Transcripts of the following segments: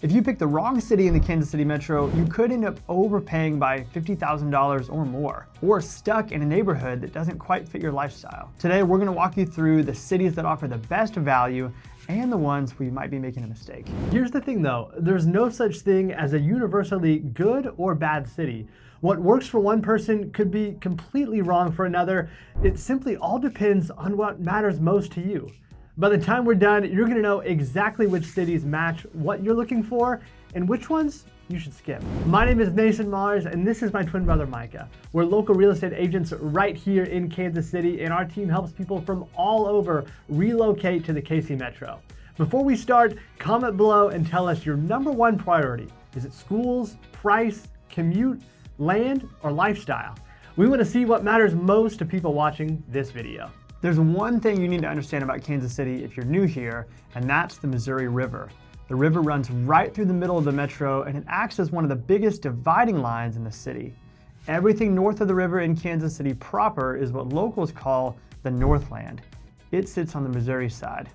If you pick the wrong city in the Kansas City Metro, you could end up overpaying by $50,000 or more, or stuck in a neighborhood that doesn't quite fit your lifestyle. Today, we're going to walk you through the cities that offer the best value and the ones where you might be making a mistake. Here's the thing though, there's no such thing as a universally good or bad city. What works for one person could be completely wrong for another. It simply all depends on what matters most to you. By the time we're done, you're gonna know exactly which cities match what you're looking for and which ones you should skip. My name is Mason Mars and this is my twin brother Micah. We're local real estate agents right here in Kansas City, and our team helps people from all over relocate to the KC Metro. Before we start, comment below and tell us your #1 priority. Is it schools, price, commute, land, or lifestyle? We want to see what matters most to people watching this video. There's one thing you need to understand about Kansas City if you're new here, and that's the Missouri River. The river runs right through the middle of the metro, and it acts as one of the biggest dividing lines in the city. Everything north of the river in Kansas City proper is what locals call the Northland. It sits on the Missouri side.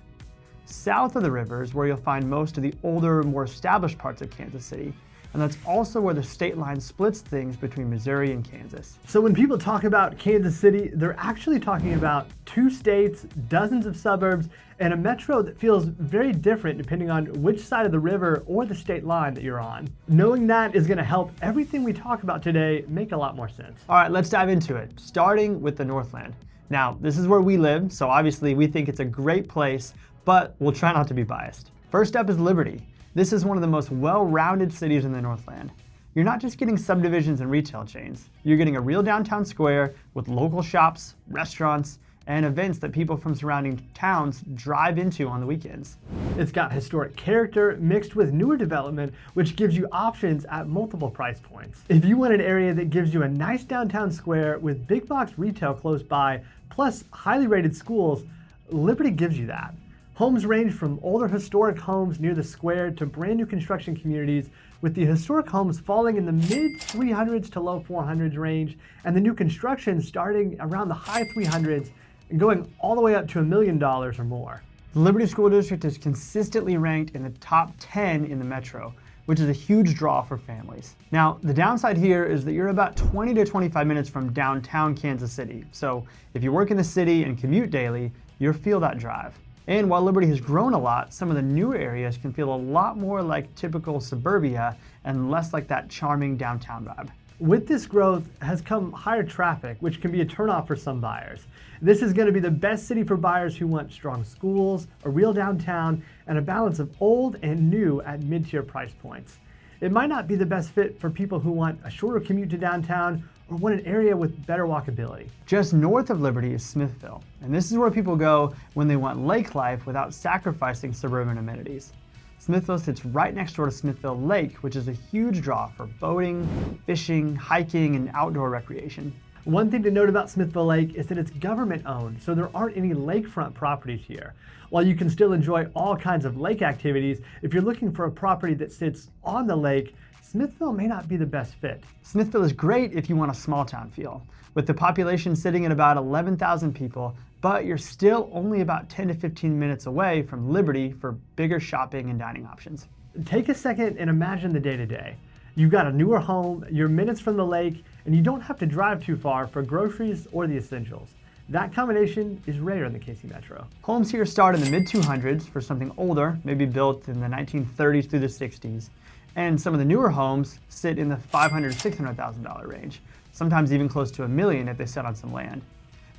South of the river is where you'll find most of the older, more established parts of Kansas City. And that's also where the state line splits things between Missouri and Kansas. So when people talk about Kansas City, they're actually talking about 2 states, dozens of suburbs, and a metro that feels very different depending on which side of the river or the state line that you're on. Knowing that is gonna help everything we talk about today make a lot more sense. All right, let's dive into it, starting with the Northland. Now, this is where we live, so obviously we think it's a great place, but we'll try not to be biased. First up is Liberty. This is one of the most well-rounded cities in the Northland. You're not just getting subdivisions and retail chains. You're getting a real downtown square with local shops, restaurants, and events that people from surrounding towns drive into on the weekends. It's got historic character mixed with newer development, which gives you options at multiple price points. If you want an area that gives you a nice downtown square with big box retail close by, plus highly rated schools, Liberty gives you that. Homes range from older historic homes near the square to brand new construction communities, with the historic homes falling in the mid 300s to low 400s range, and the new construction starting around the high 300s and going all the way up to $1 million or more. The Liberty School District is consistently ranked in the top 10 in the metro, which is a huge draw for families. Now, the downside here is that you're about 20 to 25 minutes from downtown Kansas City. So if you work in the city and commute daily, you'll feel that drive. And while Liberty has grown a lot, some of the newer areas can feel a lot more like typical suburbia and less like that charming downtown vibe. With this growth has come higher traffic, which can be a turnoff for some buyers. This is going to be the best city for buyers who want strong schools, a real downtown, and a balance of old and new at mid-tier price points. It might not be the best fit for people who want a shorter commute to downtown or want an area with better walkability. Just north of Liberty is Smithville, and this is where people go when they want lake life without sacrificing suburban amenities. Smithville sits right next door to Smithville Lake, which is a huge draw for boating, fishing, hiking, and outdoor recreation. One thing to note about Smithville Lake is that it's government owned, so there aren't any lakefront properties here. While you can still enjoy all kinds of lake activities, if you're looking for a property that sits on the lake, Smithville may not be the best fit. Smithville is great if you want a small town feel, with the population sitting at about 11,000 people, but you're still only about 10 to 15 minutes away from Liberty for bigger shopping and dining options. Take a second and imagine the day-to-day. You've got a newer home, you're minutes from the lake, and you don't have to drive too far for groceries or the essentials. That combination is rare in the KC Metro. Homes here start in the mid-200s for something older, maybe built in the 1930s through the 60s. And some of the newer homes sit in the $500,000 to $600,000 range, sometimes even close to $1 million if they sit on some land.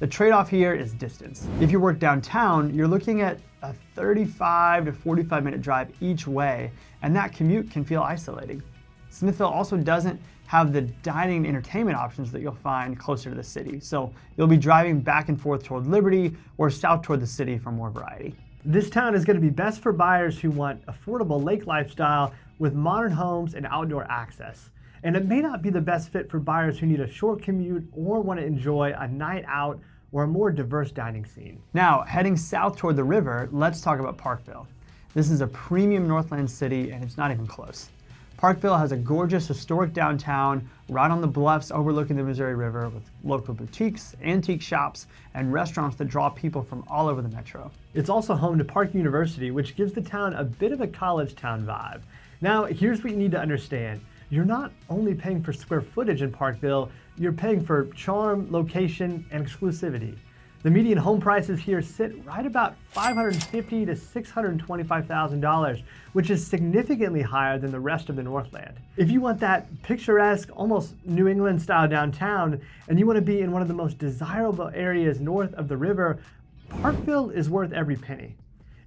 The trade-off here is distance. If you work downtown, you're looking at a 35 to 45 minute drive each way, and that commute can feel isolating. Smithville also doesn't have the dining and entertainment options that you'll find closer to the city, so you'll be driving back and forth toward Liberty or south toward the city for more variety. This town is going to be best for buyers who want affordable lake lifestyle with modern homes and outdoor access. And it may not be the best fit for buyers who need a short commute or want to enjoy a night out or a more diverse dining scene. Now, heading south toward the river, let's talk about Parkville. This is a premium Northland city, and it's not even close. Parkville has a gorgeous historic downtown right on the bluffs overlooking the Missouri River with local boutiques, antique shops, and restaurants that draw people from all over the metro. It's also home to Park University, which gives the town a bit of a college town vibe. Now, here's what you need to understand. You're not only paying for square footage in Parkville, you're paying for charm, location, and exclusivity. The median home prices here sit right about $550,000 to $625,000, which is significantly higher than the rest of the Northland. If you want that picturesque, almost New England style downtown, and you want to be in one of the most desirable areas north of the river, Parkville is worth every penny.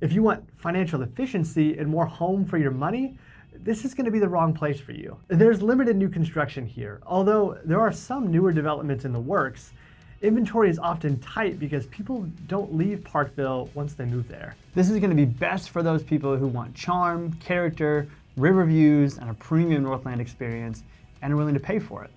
If you want financial efficiency and more home for your money, this is going to be the wrong place for you. There's limited new construction here, although there are some newer developments in the works. Inventory is often tight because people don't leave Parkville once they move there. This is going to be best for those people who want charm, character, river views, and a premium Northland experience and are willing to pay for it.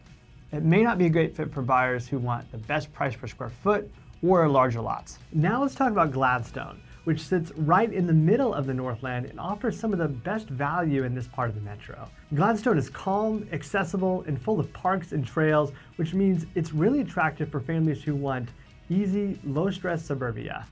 It may not be a great fit for buyers who want the best price per square foot or larger lots. Now let's talk about Gladstone, which sits right in the middle of the Northland and offers some of the best value in this part of the metro. Gladstone is calm, accessible, and full of parks and trails, which means it's really attractive for families who want easy, low-stress suburbia.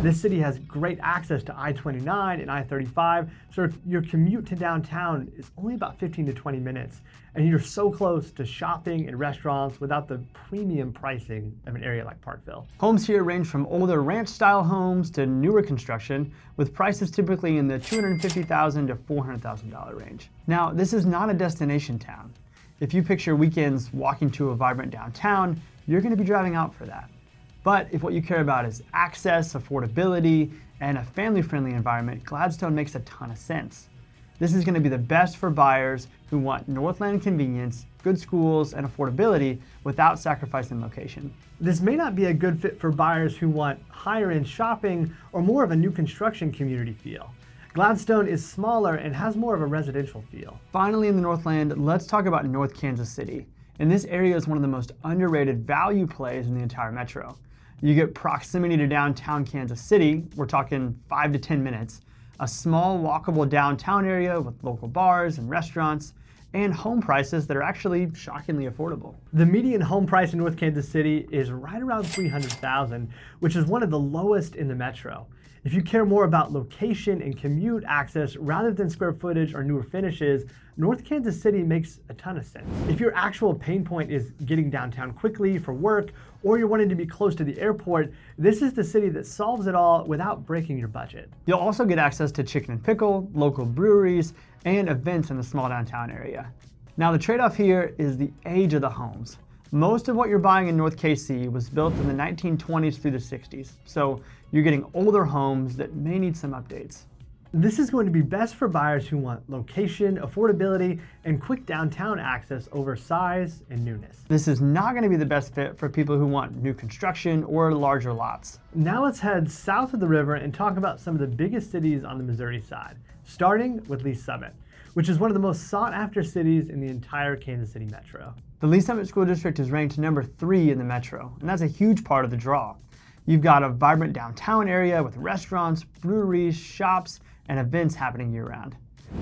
This city has great access to I-29 and I-35, so your commute to downtown is only about 15 to 20 minutes, and you're so close to shopping and restaurants without the premium pricing of an area like Parkville. Homes here range from older ranch-style homes to newer construction, with prices typically in the $250,000 to $400,000 range. Now, this is not a destination town. If you picture weekends walking to a vibrant downtown, you're going to be driving out for that. But if what you care about is access, affordability, and a family-friendly environment, Gladstone makes a ton of sense. This is going to be the best for buyers who want Northland convenience, good schools, and affordability without sacrificing location. This may not be a good fit for buyers who want higher-end shopping or more of a new construction community feel. Gladstone is smaller and has more of a residential feel. Finally, in the Northland, let's talk about North Kansas City. And this area is one of the most underrated value plays in the entire metro. You get proximity to downtown Kansas City, we're talking 5 to 10 minutes, a small walkable downtown area with local bars and restaurants, and home prices that are actually shockingly affordable. The median home price in North Kansas City is right around $300,000, which is one of the lowest in the metro. If you care more about location and commute access rather than square footage or newer finishes, North Kansas City makes a ton of sense. If your actual pain point is getting downtown quickly for work, or you're wanting to be close to the airport, this is the city that solves it all without breaking your budget. You'll also get access to Chicken and Pickle, local breweries, and events in the small downtown area. Now the trade-off here is the age of the homes. Most of what you're buying in North KC was built in the 1920s through the 60s, so you're getting older homes that may need some updates. This is going to be best for buyers who want location, affordability, and quick downtown access over size and newness. This is not going to be the best fit for people who want new construction or larger lots. Now let's head south of the river and talk about some of the biggest cities on the Missouri side, starting with Lee Summit, which is one of the most sought-after cities in the entire Kansas City metro. The Lee Summit School District is ranked number 3 in the metro, and that's a huge part of the draw. You've got a vibrant downtown area with restaurants, breweries, shops, and events happening year-round.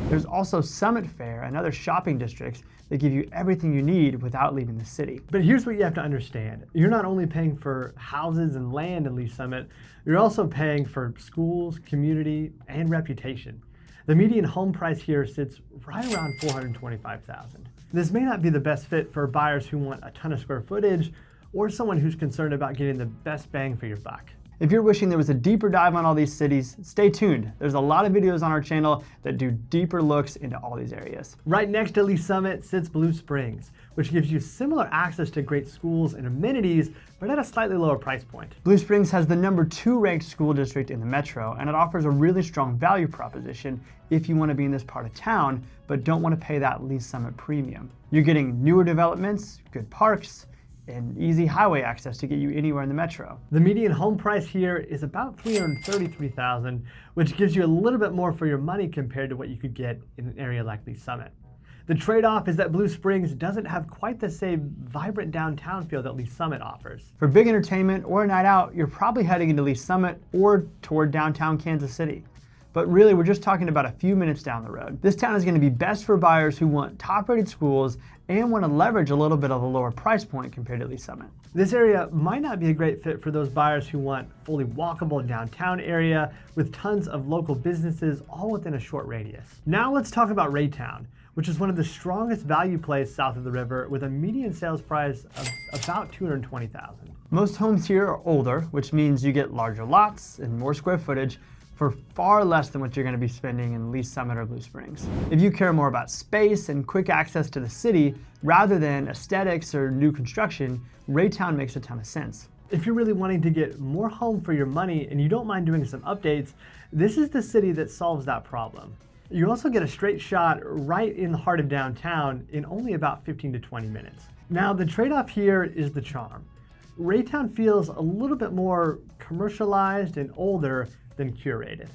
There's also Summit Fair and other shopping districts that give you everything you need without leaving the city. But here's what you have to understand. You're not only paying for houses and land in Lee Summit, you're also paying for schools, community, and reputation. The median home price here sits right around $425,000. This may not be the best fit for buyers who want a ton of square footage or someone who's concerned about getting the best bang for your buck. If you're wishing there was a deeper dive on all these cities, stay tuned. There's a lot of videos on our channel that do deeper looks into all these areas. Right next to Lee Summit sits Blue Springs, which gives you similar access to great schools and amenities, but at a slightly lower price point. Blue Springs has the number 2 ranked school district in the metro, and it offers a really strong value proposition if you want to be in this part of town, but don't want to pay that Lee Summit premium. You're getting newer developments, good parks, and easy highway access to get you anywhere in the metro. The median home price here is about $333,000, which gives you a little bit more for your money compared to what you could get in an area like Lee Summit. The trade-off is that Blue Springs doesn't have quite the same vibrant downtown feel that Lee Summit offers. For big entertainment or a night out, you're probably heading into Lee Summit or toward downtown Kansas City. but really we're just talking about a few minutes down the road. This town is going to be best for buyers who want top-rated schools and want to leverage a little bit of a lower price point compared to Lee Summit. This area might not be a great fit for those buyers who want fully walkable downtown area with tons of local businesses all within a short radius. Now let's talk about Raytown, which is one of the strongest value plays south of the river with a median sales price of about $220,000. Most homes here are older, which means you get larger lots and more square footage for far less than what you're going to be spending in Lee Summit or Blue Springs. If you care more about space and quick access to the city rather than aesthetics or new construction, Raytown makes a ton of sense. If you're really wanting to get more home for your money and you don't mind doing some updates, this is the city that solves that problem. You also get a straight shot right in the heart of downtown in only about 15 to 20 minutes. Now, the trade-off here is the charm. Raytown feels a little bit more commercialized and older than curated.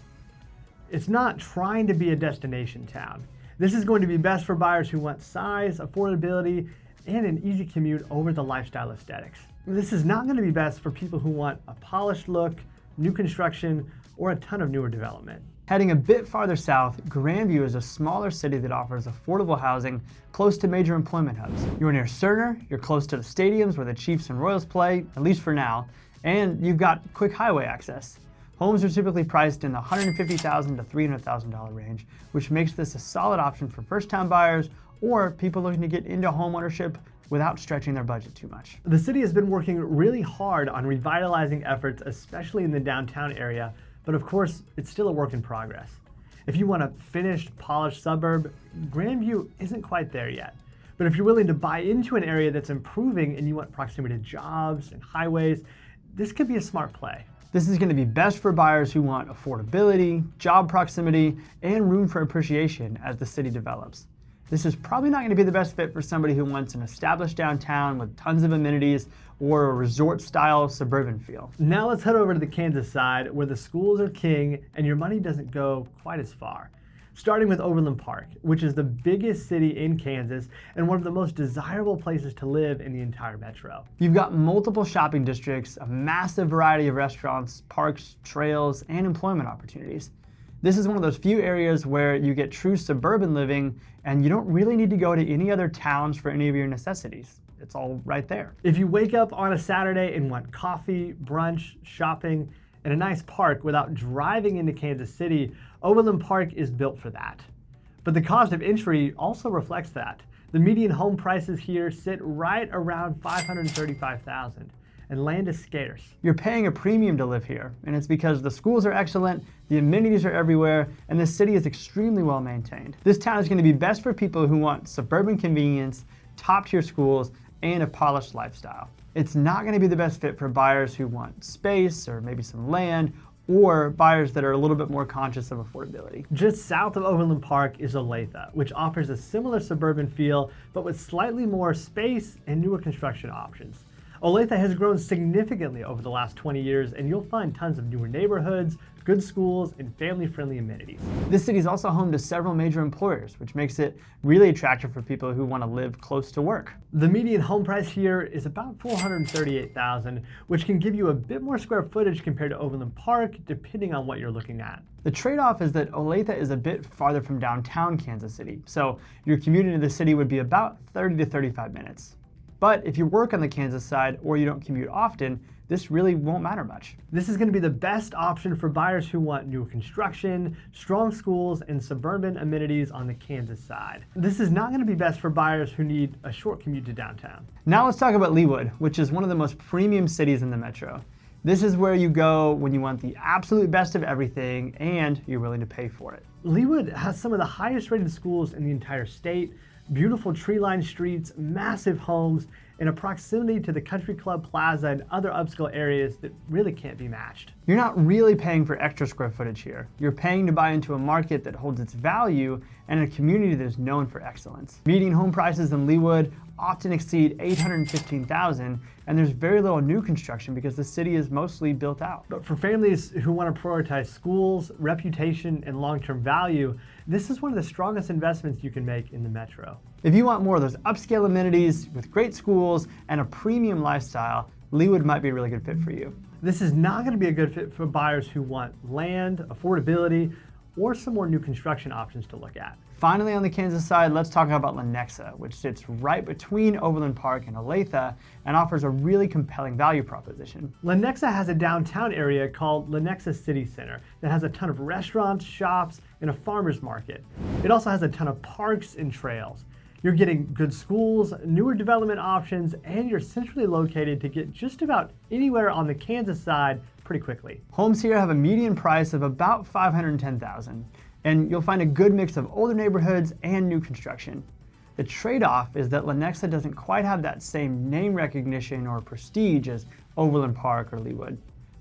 It's not trying to be a destination town. This is going to be best for buyers who want size, affordability, and an easy commute over the lifestyle aesthetics. This is not going to be best for people who want a polished look, new construction, or a ton of newer development. Heading a bit farther south, Grandview is a smaller city that offers affordable housing close to major employment hubs. You're near Cerner, you're close to the stadiums where the Chiefs and Royals play, at least for now, and you've got quick highway access. Homes are typically priced in the $150,000 to $300,000 range, which makes this a solid option for first-time buyers or people looking to get into home ownership without stretching their budget too much. The city has been working really hard on revitalizing efforts, especially in the downtown area, but of course, it's still a work in progress. If you want a finished, polished suburb, Grandview isn't quite there yet. But if you're willing to buy into an area that's improving and you want proximity to jobs and highways, this could be a smart play. This is going to be best for buyers who want affordability, job proximity, and room for appreciation as the city develops. This is probably not going to be the best fit for somebody who wants an established downtown with tons of amenities or a resort-style suburban feel. Now let's head over to the Kansas side where the schools are king and your money doesn't go quite as far. Starting with Overland Park, which is the biggest city in Kansas and one of the most desirable places to live in the entire metro. You've got multiple shopping districts, a massive variety of restaurants, parks, trails, and employment opportunities. This is one of those few areas where you get true suburban living and you don't really need to go to any other towns for any of your necessities. It's all right there. If you wake up on a Saturday and want coffee, brunch, shopping, and a nice park without driving into Kansas City, Overland Park is built for that. But the cost of entry also reflects that. The median home prices here sit right around $535,000, and land is scarce. You're paying a premium to live here, and it's because the schools are excellent, the amenities are everywhere, and the city is extremely well maintained. This town is going to be best for people who want suburban convenience, top-tier schools, and a polished lifestyle. It's not going to be the best fit for buyers who want space or maybe some land, or buyers that are a little bit more conscious of affordability. Just south of Overland Park is Olathe, which offers a similar suburban feel, but with slightly more space and newer construction options. Olathe has grown significantly over the last 20 years, and you'll find tons of newer neighborhoods, good schools, and family-friendly amenities. This city is also home to several major employers, which makes it really attractive for people who want to live close to work. The median home price here is about $438,000, which can give you a bit more square footage compared to Overland Park, depending on what you're looking at. The trade-off is that Olathe is a bit farther from downtown Kansas City, so your commute into the city would be about 30 to 35 minutes. But if you work on the Kansas side or you don't commute often, this really won't matter much. This is going to be the best option for buyers who want new construction, strong schools, and suburban amenities on the Kansas side. This is not going to be best for buyers who need a short commute to downtown. Now let's talk about Leawood, which is one of the most premium cities in the metro. This is where you go when you want the absolute best of everything and you're willing to pay for it. Leawood has some of the highest rated schools in the entire state, beautiful tree-lined streets, massive homes, and a proximity to the Country Club Plaza and other upscale areas that really can't be matched. You're not really paying for extra square footage here. You're paying to buy into a market that holds its value and a community that is known for excellence. Median home prices in Leawood often exceed $815,000, and there's very little new construction because the city is mostly built out. But for families who want to prioritize schools, reputation, and long-term value, this is one of the strongest investments you can make in the metro. If you want more of those upscale amenities with great schools and a premium lifestyle, Leawood might be a really good fit for you. This is not going to be a good fit for buyers who want land, affordability, or some more new construction options to look at. Finally, on the Kansas side, let's talk about Lenexa, which sits right between Overland Park and Olathe and offers a really compelling value proposition. Lenexa has a downtown area called Lenexa City Center that has a ton of restaurants, shops, and a farmer's market. It also has a ton of parks and trails. You're getting good schools, newer development options, and you're centrally located to get just about anywhere on the Kansas side pretty quickly. Homes here have a median price of about $510,000. And you'll find a good mix of older neighborhoods and new construction. The trade-off is that Lenexa doesn't quite have that same name recognition or prestige as Overland Park or Leawood.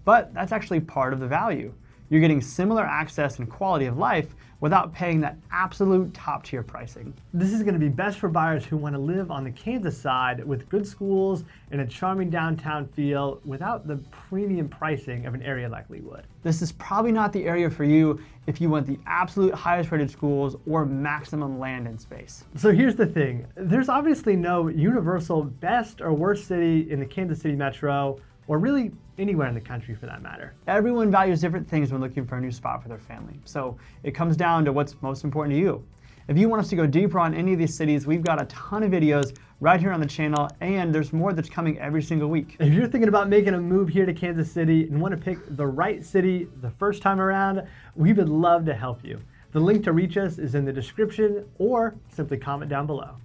But that's actually part of the value. You're getting similar access and quality of life without paying that absolute top-tier pricing. This is going to be best for buyers who want to live on the Kansas side with good schools and a charming downtown feel without the premium pricing of an area like Leawood. This is probably not the area for you if you want the absolute highest rated schools or maximum land and space. So here's the thing. There's obviously no universal best or worst city in the Kansas City metro, or really anywhere in the country for that matter. Everyone values different things when looking for a new spot for their family, so it comes down to what's most important to you. If you want us to go deeper on any of these cities, we've got a ton of videos right here on the channel, and there's more that's coming every single week. If you're thinking about making a move here to Kansas City and want to pick the right city the first time around, we would love to help you. The link to reach us is in the description, or simply comment down below.